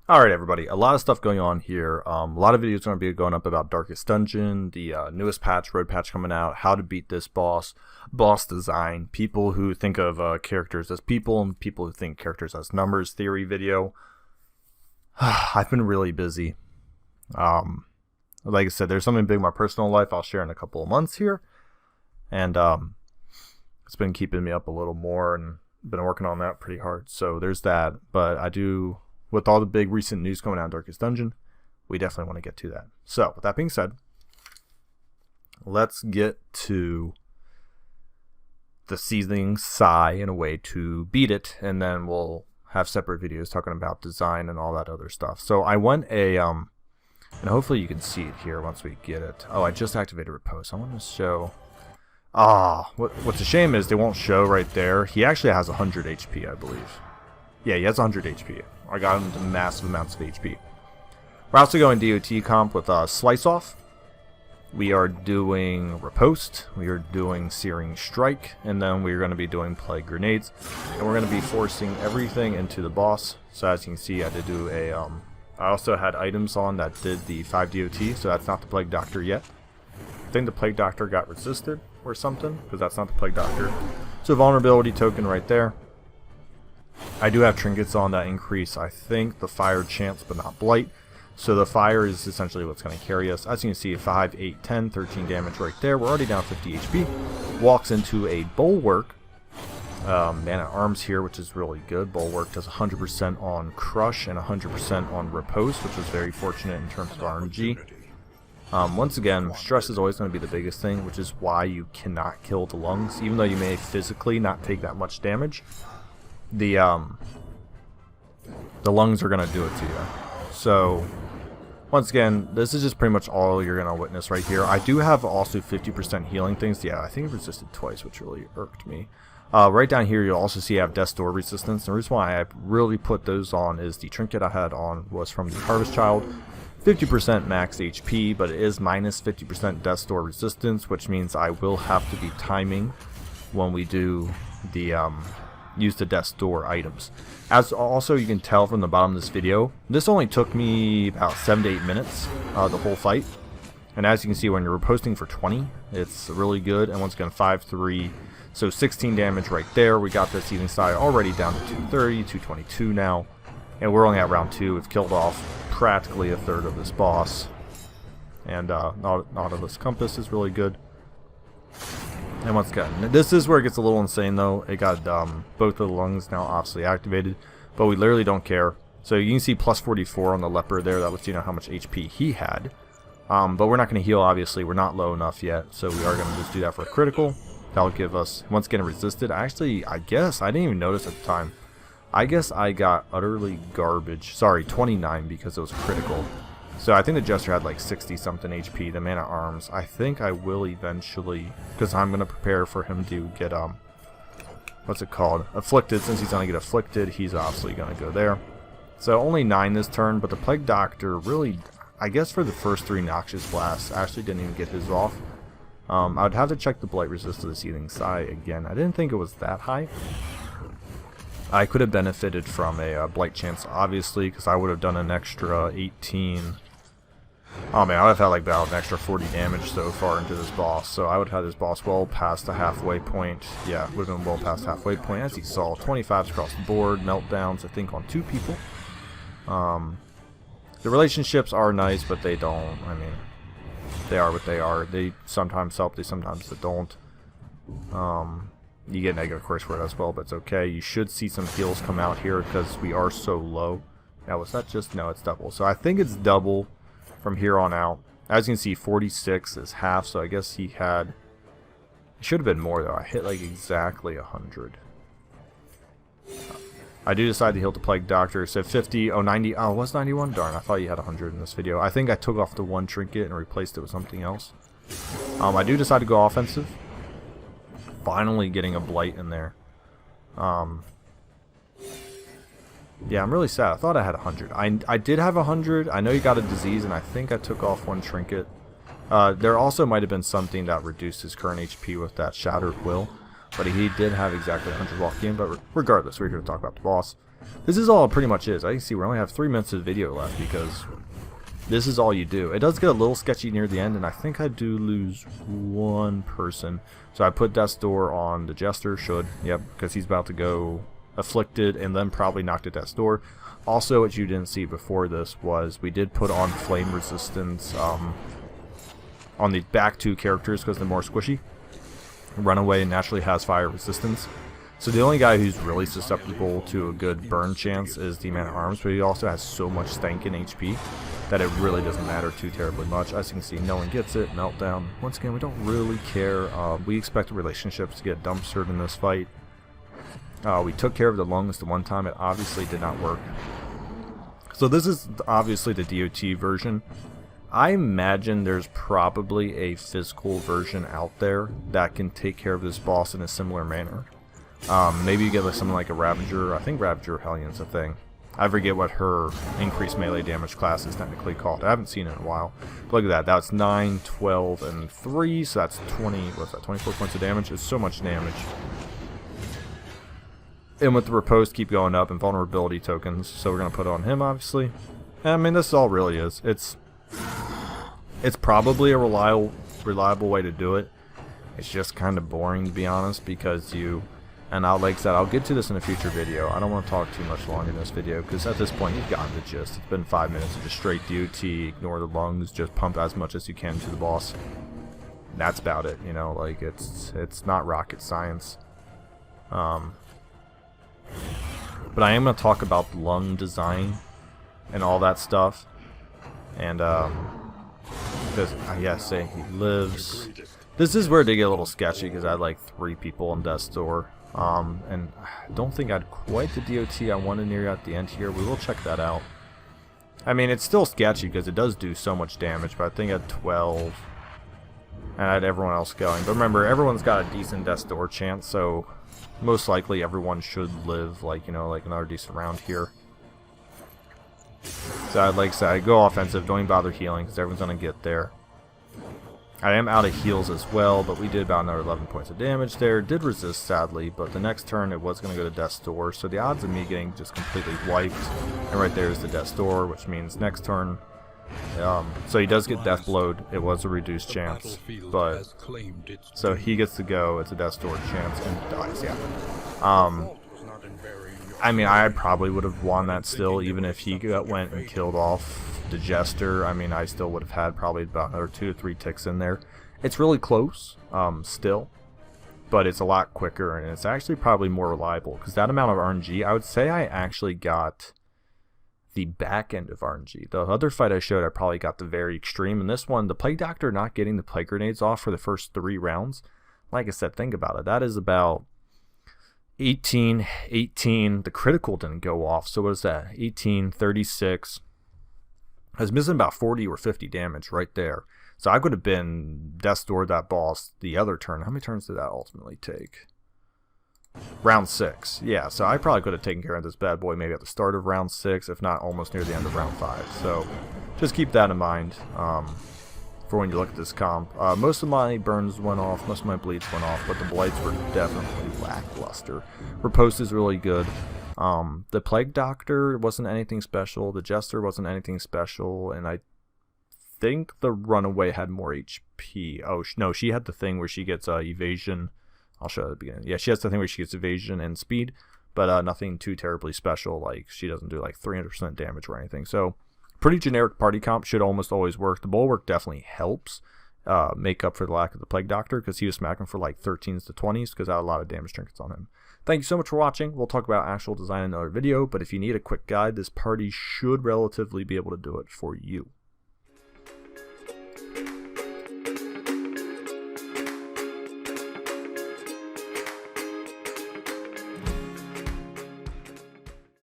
Alright everybody, a lot of stuff going on here. A lot of videos are going to be going up about Darkest Dungeon, the newest patch, road patch coming out, how to beat this boss, boss design, people who think of characters as people and people who think characters as numbers theory video. I've been really busy. Like I said, there's something big in my personal life I'll share in a couple of months here. And it's been keeping me up a little more and been working on that pretty hard. So there's that, but I do... With all the big recent news coming out of Darkest Dungeon, we definitely want to get to that. So, with that being said, let's get to the Seething Sigh in a way to beat it, and then we'll have separate videos talking about design and all that other stuff. So, I went and hopefully you can see it here once we get it. Oh, I just activated Repose. I want to show... what's a shame is they won't show right there. He actually has 100 HP, I believe. Yeah, he has 100 HP. I got him to massive amounts of HP. We're also going DOT comp with Slice Off. We are doing Riposte. We are doing Searing Strike. And then we're going to be doing Plague Grenades. And we're going to be forcing everything into the boss. So as you can see, I did do a... I also had items on that did the 5 DOT. So that's not the Plague Doctor yet. I think the Plague Doctor got resisted or something. Because that's not the Plague Doctor. So vulnerability token right there. I do have trinkets on that increase, I think, the fire chance but not blight. So the fire is essentially what's going to carry us. As you can see, 5, 8, 10, 13 damage right there. We're already down 50 HP. Walks into a bulwark. Man at arms here, which is really good. Bulwark does 100% on crush and 100% on repose, which was very fortunate in terms of RNG. Once again, stress is always going to be the biggest thing, which is why you cannot kill the lungs. Even though you may physically not take that much damage, the lungs are going to do it to you. So once again, this is just pretty much all you're going to witness right here. I do have also 50% healing things. Yeah, I think it resisted twice, which really irked me. Right down here you'll also see I have Death's Door resistance. The reason why I really put those on is the trinket I had on was from the Harvest Child. 50% max HP, but it is minus 50% Death's Door resistance, which means I will have to be timing when we do the use the Death's Door items. As also you can tell from the bottom of this video, this only took me about 7 to 8 minutes, the whole fight. And as you can see, when you're posting for 20, it's really good. And once again, 5-3, so 16 damage right there. We got the Seething Sigh already down to 230, 222 now. And we're only at round 2. We've killed off practically a third of this boss. And Nautilus Compass is really good. And once again, this is where it gets a little insane though. It got both of the lungs now obviously activated, but we literally don't care. So you can see plus 44 on the leopard there. That lets you know how much HP he had. But we're not going to heal, obviously. We're not low enough yet, so we are going to just do that for a critical. That'll give us, once again, resisted. Actually, I guess, I didn't even notice at the time. I guess I got utterly garbage. Sorry, 29 because it was critical. So I think the Jester had like 60 something HP, the man at arms. I think I will eventually, because I'm going to prepare for him to get, what's it called? Afflicted. Since he's going to get afflicted, he's obviously going to go there. So only 9 this turn, but the Plague Doctor really, I guess for the first 3 Noxious Blasts, actually didn't even get his off. I would have to check the Blight Resist of the Seething Sigh again. I didn't think it was that high. I could have benefited from a Blight chance, obviously, because I would have done an extra 18... Oh man, I would have had like about an extra 40 damage so far into this boss. So I would have had this boss well past the halfway point. Yeah, would have been well past halfway point. As you saw, 25s across the board, meltdowns I think on 2 people. The relationships are nice, but they don't, I mean, they are what they are. They sometimes help, they sometimes don't. You get negative curse word as well, but it's okay. You should see some heals come out here because we are so low. Now was that just, no, it's double. So I think it's double from here on out. As you can see, 46 is half, so I guess he had... It should have been more, though. I hit, like, exactly 100. I do decide to heal the Plague Doctor. It said 50, oh, 90, oh, it was 91? Darn, I thought you had 100 in this video. I think I took off the 1 trinket and replaced it with something else. I do decide to go offensive. Finally getting a Blight in there. Yeah, I'm really sad. I thought I had 100. I did have 100. I know you got a disease, and I think I took off 1 trinket. There also might have been something that reduced his current HP with that Shattered Will. But he did have exactly 100 walk in. But regardless, we're here to talk about the boss. this is all it pretty much is. I can see we only have 3 minutes of video left because this is all you do. It does get a little sketchy near the end, and I think I do lose one person. So I put Death's Door on the Jester, yep, because he's about to go Afflicted and then probably knocked at Death's Door. Also, what you didn't see before this was we did put on Flame Resistance on the back 2 characters because they're more squishy. Runaway naturally has fire resistance. So the only guy who's really susceptible to a good burn chance is the Man-at-Arms, but he also has so much stank in HP that it really doesn't matter too terribly much. As you can see, no one gets it. Meltdown. Once again, we don't really care. We expect relationships to get dumpstered in this fight. We took care of the lungs the one time. It obviously did not work. So this is obviously the DOT version. I imagine there's probably a physical version out there that can take care of this boss in a similar manner. Maybe you get like something like a Ravager. I think Ravager Hellion's a thing. I forget what her increased melee damage class is technically called. I haven't seen it in a while. But look at that. That's 9, 12, and 3. So that's 20. What's that? 24 points of damage. It's so much damage. And with the Repose keep going up and vulnerability tokens. So we're going to put it on him, obviously. And, I mean, this all really is. It's probably a reliable way to do it. It's just kind of boring, to be honest, because you... And like I said, I'll get to this in a future video. I don't want to talk too much longer in this video, because at this point you've gotten the gist. It's been 5 minutes of just straight DOT, ignore the lungs, just pump as much as you can to the boss. And that's about it, you know, like it's not rocket science. But I am going to talk about the lung design and all that stuff. And because yeah, say he lives. This is where they get a little sketchy because I had like 3 people in Death's Door. And I don't think I had quite the DOT I wanted near at the end here. We will check that out. I mean, it's still sketchy because it does do so much damage, but I think I had 12. And I had everyone else going. But remember, everyone's got a decent Death's Door chance, so most likely everyone should live, like, you know, like another decent round here. So I'd like to say, I go offensive, don't even bother healing because everyone's going to get there. I am out of heals as well, but we did about another 11 points of damage there. Did resist, sadly, but the next turn it was going to go to Death's Door, so the odds of me getting just completely wiped, and right there is the Death's Door, which means next turn, so he does get Death Blowed. It was a reduced chance, but, so he gets to go, it's a Death's Door chance, and he dies, yeah. I mean, I probably would have won that still, even if he went and killed off the Jester. I mean, I still would have had probably about another 2 to 3 ticks in there. It's really close, still, but it's a lot quicker, and it's actually probably more reliable, because that amount of RNG, I would say I actually got the back end of RNG. The other fight I showed, I probably got the very extreme, and this one, the Plague Doctor not getting the Plague Grenades off for the first 3 rounds, like I said, think about it, that is about 18, 18, the critical didn't go off, so what is that, 18, 36, I was missing about 40 or 50 damage right there, so I could have been Death's Door that boss the other turn. How many turns did that ultimately take? Round 6, yeah, so I probably could have taken care of this bad boy maybe at the start of round 6, if not almost near the end of round 5, so just keep that in mind for when you look at this comp. Most of my burns went off, most of my bleeds went off, but the blights were definitely lackluster. Riposte is really good. The Plague Doctor wasn't anything special, the Jester wasn't anything special, and I think the Runaway had more HP. Oh, no, she had the thing where she gets evasion. I'll show you at the beginning. Yeah, she has the thing where she gets evasion and speed, but nothing too terribly special, like she doesn't do like 300% damage or anything. So pretty generic party comp, should almost always work. The bulwark definitely helps make up for the lack of the Plague Doctor, because he was smacking for like 13s to 20s because I had a lot of damage trinkets on him. Thank you so much for watching. We'll talk about actual design in another video, but if you need a quick guide, this party should relatively be able to do it for you.